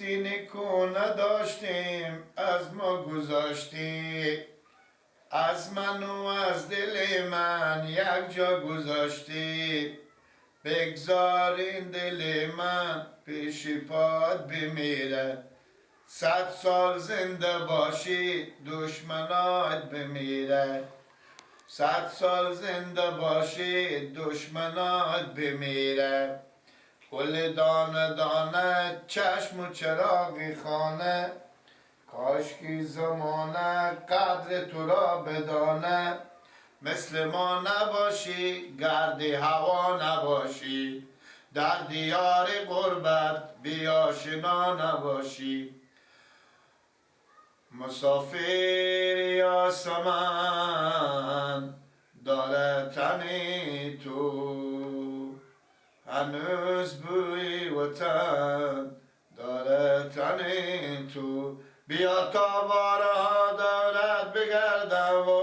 وقتی نیکو نداشتیم از ما گذاشتی، از من و از دل من یک جا گذاشتی. بگذار این دل من پیش پات بمیره، 100 سال زنده باشی دشمنات بمیره. 100 سال زنده باشی دشمنات بمیره. گل دانه دانه چشم و چراغ خانه، کاشکی زمانه قدر تو را بدانه. مثل ما نباشی گرد هوا نباشی، در دیار غربت بی آشنا نباشی. مسافر یاسمن داره تنی تو، هنوز بوی وطن داره تنی تو. بیا تا بارها دارد بگردم و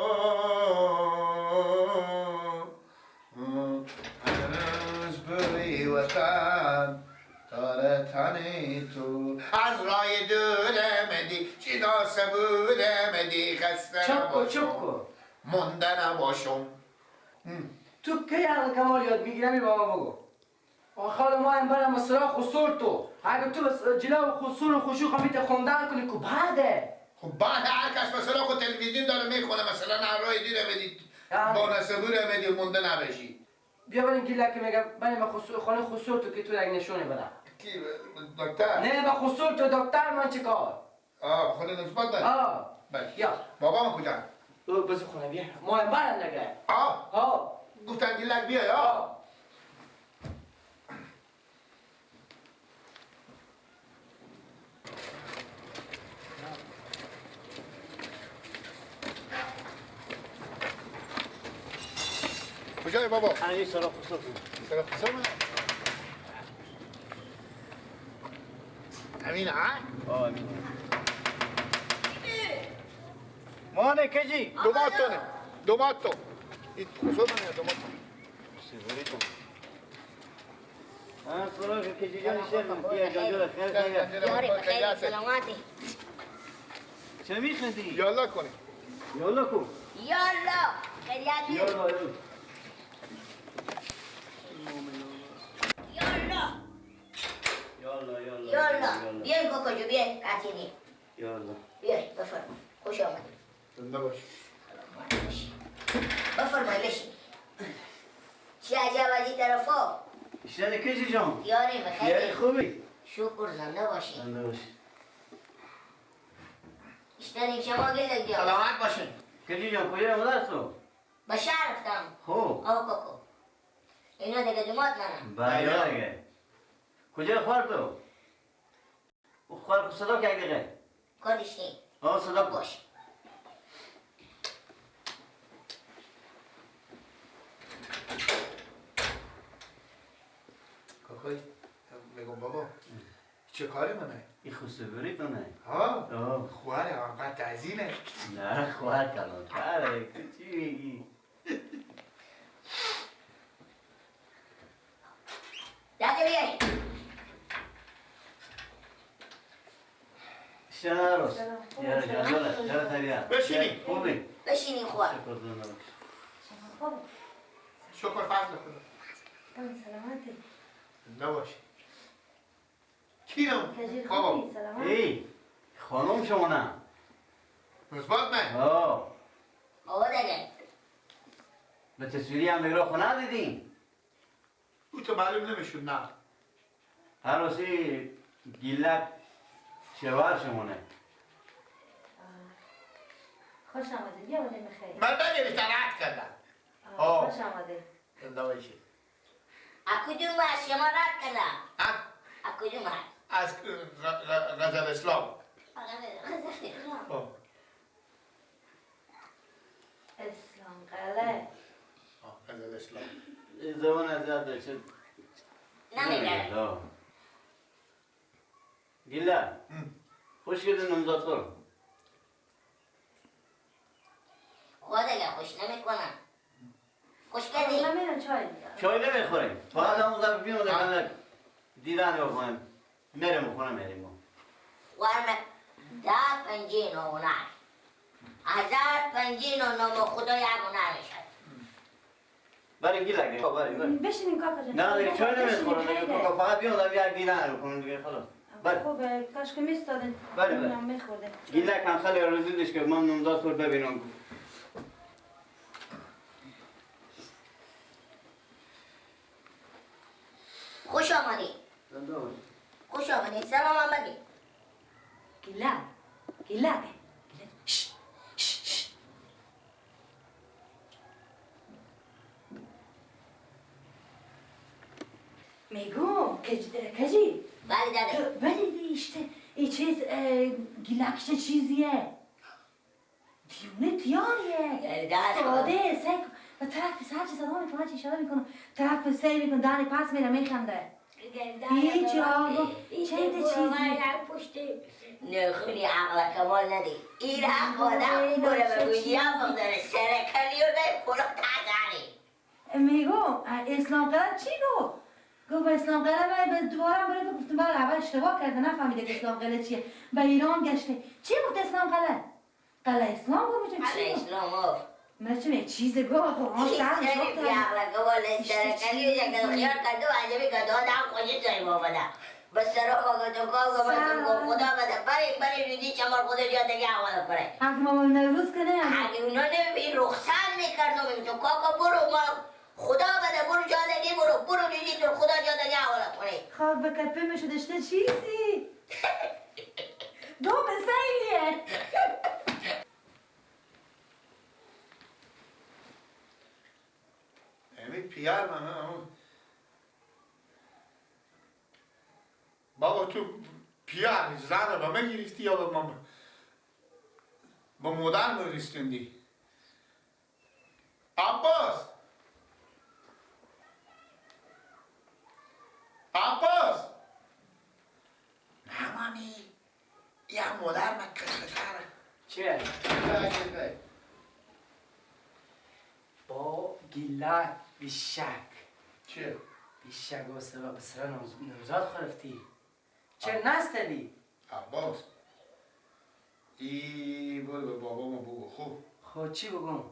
هنوز بوی وطن داره تنی تو. از رای دور مدی چی ناسبور مدی خسته چپ مونده نباشم. تو کی عقل کمال یاد میگیرمی با ما بگو. آخر ما این برم سراغ خسور تو. اگه تو جلو خسور و خشوع خمیت خوندن کنی که بعده. خب بعد هر کس مثلا خود تلویزیون داره میخونه، مثلا رای دور مدی با ناسبور مدی مونده نباشی. بیا بریم گیله که میگم بریم خانه خسور تو که تو یک نشونه بدم. کی دکتر؟ نه با خسور تو دکتر من چه کار؟ خونه نسبت داری؟ بله. یا بابا من کجا؟ بزر خونه بیا ما این برم نگه. گفتن گیلک بیا یا؟ کجایی بابا؟ اینجا سراغ خسور تو. سراغ خسور من؟ امین ها؟ امین مانه کجی؟ دومات تو این خسور من یا دومات تو؟ سیبری تو سراغ کجی جانی شرم بیا جانجور خیر خیر یاری بخیر سلاماتی. چه میخندی؟ یالا کنی یالا کو یالا خیلیاتی. یالا یالا بیاین کوکو جو بیاین کاتینی. یالا بیاین بفرمایید. خوش آمدید. زنده باش. بفرمایید بشین. چه عجب از این طرفا؟ اشتر کجی جان؟ یاری یاری بخیر. خوبی؟ شکر زنده باشین. زنده باشی اشتریم شما گلک بیاد. سلامت باشین. کجی جان کجا مادر تو؟ به شهر رفتم. خوب آو کوکو. اینا دیگه دومات منم. باید دیگه کجا خوار تو؟ خوار صدا که دیگه کارش نی. صدا باش. کاکای میگم بابا چه کاری منه؟ این خسوری تو نه؟ خواره آنقدر تعزینه. نه خوار کلانتره چی میگی؟ داده بیایی. شناروس یاره جانجوله چرا تبیه؟ بشینی. خوبی؟ بشینین خوار. شکر زنده باش شکر فضل خدا. سلامتی. زنده باش. کیرم؟ کجی بابا خوبی سلامت. ای خانم شما نه؟ مثبت نه؟ آه دیگه. به تصویری هم بگرا خونه دیدین؟ او تو معلوم نمیشون نه. هر روزی گیلک شوهر شما نه؟ خوش آمدید. بیا بودیم بخیر. من بگیری تنعت کردم. خوش آمدید. زنده باشی. اکدوم از شما رد کردم. اکدوم از غزل اسلام. اسلام قله. غزل اسلام. زبان از یاد داشت نمیگره. گیلا خوش کردن نمزاد خور خدا دیگه خوش نمیکنم. خوش کردی؟ من میرم چای بیارم. چای نمیخوریم فقط همون ظرف بیمونه کنه دیدن بخونم میرم بخونم میریم ورمه 1059 1059 خدا یک هنر میشه. برای گی لگه برای بشینیم کاکا جان. نه دیگه چای نمیخورم دیگه کاکا فقط بیام یک دیگه رو کنم دیگه خلاص بله خوبه کاش که میستادن. بله. میخورده. گیلک هم خیلی رزیدش که من نمزاد کرد ببینم خوش آمدی. خوش آمدی. سلام آمدی. گیلک. میگو کجی بله داده. ولی این چیز گیلکش چیزیه دیونه تیاریه داده. ساده سک و طرف هر چی صدا میکنه چی اشاره میکنه طرف سه میکنه دانی پس میره میخنده هیچ آقا چه چیزی نخونی عقل کمال ندی. این حق آدم بره بگویی هم داره سرکلی و نه پولو تازاری. میگو اسلام قلعه چی گو؟ گفت اسلام قلعه به دوباره بره گفتم بله اول اشتباه کرده نفهمیده که اسلام قلعه چیه به ایران گشته چی بود اسلام قلعه؟ قلعه اسلام گفت چی علی بود؟ اسلام آف. مرچه یک چیز گفت آن این سرم سری شد بی عقل کمال سرکلی و جگه خیال کرده و عجبی که آدم خوشی زایی بابده. بس سرا مگه تو کار گفت خدا بده بری ریدی چمار خود جا دیگه اول کنه. حق مامان نروز کنه اگه اونا نمی رخصت میکردم میگم تو کاکا برو ما خدا بده برو جا دیگه برو ریدی تو خدا جا دیگه اول کنه. خواب بکپه میشد اشته چیزی دو بسیلیه امی پیار من بابا تو پیار زن با من گرفتی یا با مادر من رستندی عباس نمانی یا مادر من کشکاره چیه؟ با گیلک بیشک چیه؟ بیشک و سبب سر نمزاد خرفتی چه نستدی؟ عباس ای برو به بابامو بگو خوب خود چی بگم؟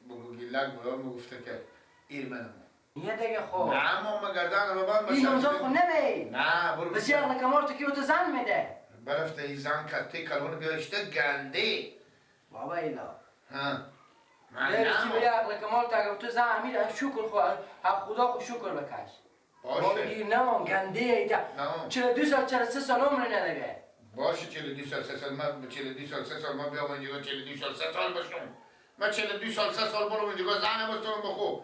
بگو گیلک بابام گفته که ایر منم یه دیگه خوب نه ماما گردن رو من این نمزاد خود نمی نه برو بسی اغلا کمار تو که تو زن میده برفته ای زن کتی کلون بیاشته گنده بابا ایلا ها من برسی نه به اغلا کمار تو اگر تو زن امیر شکر خود خدا خود شکر بکش بابا باشه گیر نمان گنده ایتا نه 42 سال 43 سال عمر نداره باشه 42 سال 3 سال من 42 سال 3 سال من بیام اینجا 42 سال 3 سال باشم من 42 سال 3 سال برم اینجا زن باشم بخو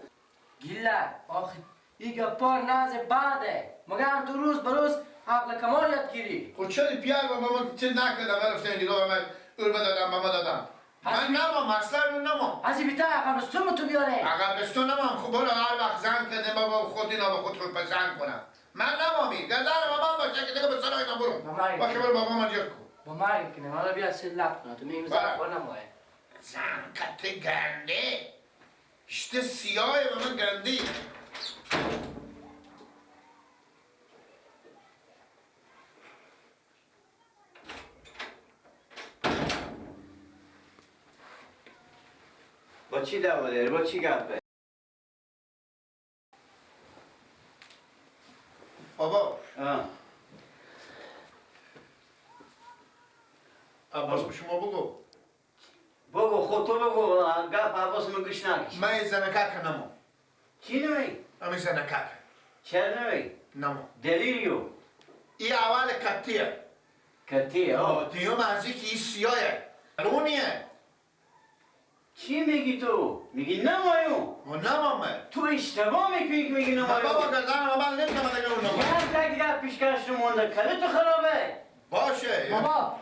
گیلک آخه این گپار ناز بعده مگر تو روز بروز عقل کمال یاد گیری خود چرا پیار با من چه نکردم برفته اینجا من اول دادم بابا دادم من نمام اصلا نمام ازی بیتا عقل رستم تو بیاره عقب بستو نمام خب برو هر وقت زن کردم بابا خود اینا به خود پسند کنم من نمامی گردن بابا باشه که دیگه به سرای اینا برو باشه برو بابا من جر کن با مرگ کنه حالا بیا سید لب کنه تو میگم زن خور نمایه زن کت گنده اشته سیاه به من گنده با چی دعوا داری؟ با چی گپه؟ بابا عباس به شما بگو بگو خود تو بگو گپ عباس من گوش نکش من زنکک نمو چی نمی؟ امی زنکک چرا نمی؟ نمو دلیلیو ای اول کتیه کتیه دیوم ازی که ای سیاهه لونیه چی میگی تو؟ میگی نمایو و نمامه تو اشتباه میکنی که میگی بابا نمایو گردن من نمیدونم دیگه اون نمو یک دیگه پیشکش مونده کله تو خرابه باشه بابا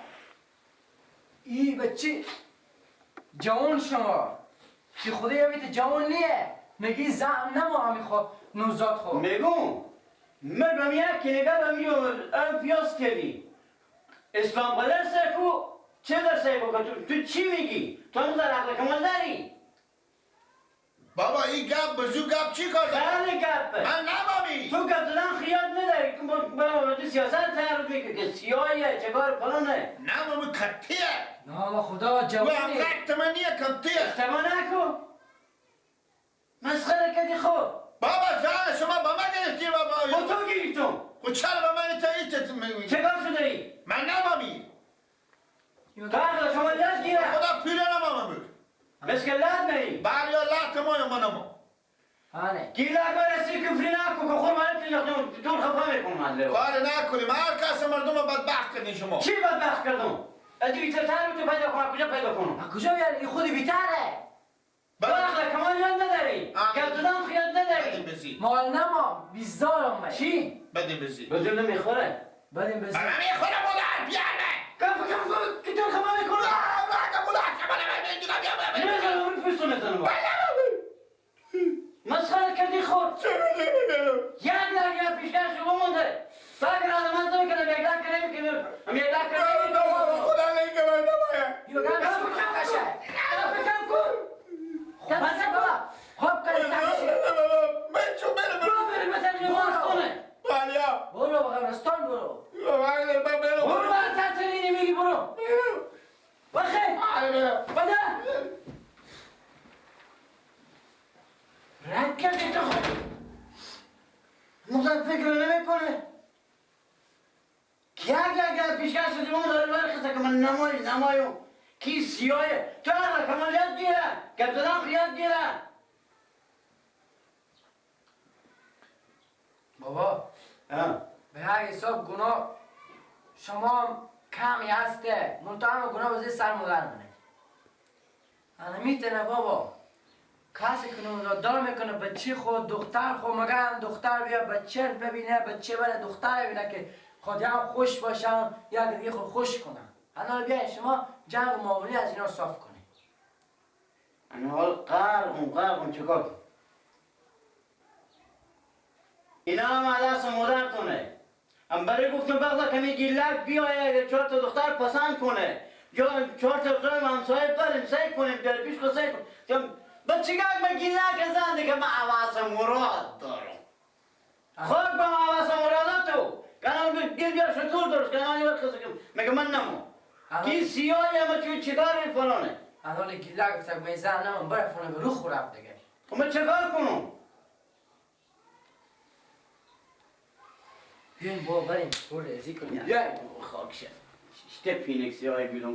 ای بچه جوان شما که خدا بیت جوان نیه میگی زن نما همی خود نوزاد خود میگم من یک کنگه بمیو ام پیاس کردی اسلام بدر سکو چه در سکو که تو چی میگی؟ تو هم در عقل کمال داری؟ بابا این گپ بزو گپ چی کار داره؟ خیلی گپه. من نمامی. تو گپ دادن خیال نداری که با سیاست تعریف میکنی که سیاهیه چگار فلانه. نمامی کتیه. نام خدا و جوانی همقدر تمنیه کتیه. اشتباه نکن. مسخره کردی خوب. بابا زن شما با من گرفتی بابا. با تو گرفتم. خود چرا با من تایید میگویی؟ چگار شده ای؟ من نمامی. کار شما لات گیره. خدا پیره نمامم بود. بس که لات نهی. بله یا لات ما یا منما. آنه گیلا برسی کفری نکن که خور مالت نخدم دور خفا میکنم من لیو. کار نکنیم هر کس مردم رو بدبخت کردین شما. چی بدبخت کردم؟ ادی بیتر تو پیدا کنم کجا پیدا کنم؟ کجا بیاری این خودی بیتره تو اخلا کمال یاد نداری. گپ دادن خیال بدین نداری. بزی. مال نما بیزارم من چی؟ بدین بزی. بدون نمیخوره. بدیم بزن من میخوره مادر بیاره. کم که دور خفا میکنم. نمیزنم اون پوستو میزنم. مسخره کردی خود. یک لگه پیشکش شما مونده. فکر آدم تو میکنم یک لگه نمیکنم. هم یک لگه نمیکنم. خدا نگه من نمایم. یو گم شو کشه کم کن. بزن بابا خوب کاری تکشه من چون برم برو بریم مثلا بیمارستانه. بالیا. برو با قبرستان برو برو بر تطریقی میگی برو. بخیر. بده. رد کردی تو خود. مقدر فکر نمیکنه. یک پیشکش شدی من داره برخسته که من نمایو. کی سیاهه. تو هر کمالیت گیره. گپ دادن خیال گیره. بابا به هر حساب گناه شما هم کمی هسته منطقه گناه بزید سر مدر منه انا میتونه بابا کسی که نمودار میکنه بچه خود دختر خود مگه هم دختر بیا بچه ببینه بچه بره دختر ببینه که خود هم خوش باشن یا دیگه خود خوش کنن انا بیاین شما جنگ و معاونی از اینا رو صاف کنید انا حال قرقون چکار کن. اینا هم عدس مدرتونه. هم برای گفتم بغضا کمی گیلک بیایه اگر 4 تا دختر پسند کنه یا 4 تا دختر همسایه بریم سعی کنیم در پیش کو سعی کنیم بچگاه من گیلک زنده که من عوض مراد دارم خود با عوض مراداتو کنم گیل بیار شطور درست کنم آنی وقت خسته کنم مگه من نمو کی سیاهی همه چون چیکاری فلانه الان گیلک گفتم میزن نمون بره فونه به رو خورم دیگه خب من چکار کنم بیاین بابا بریم برو ازی کنیم یا خاک شد شته پینکسی های بیرون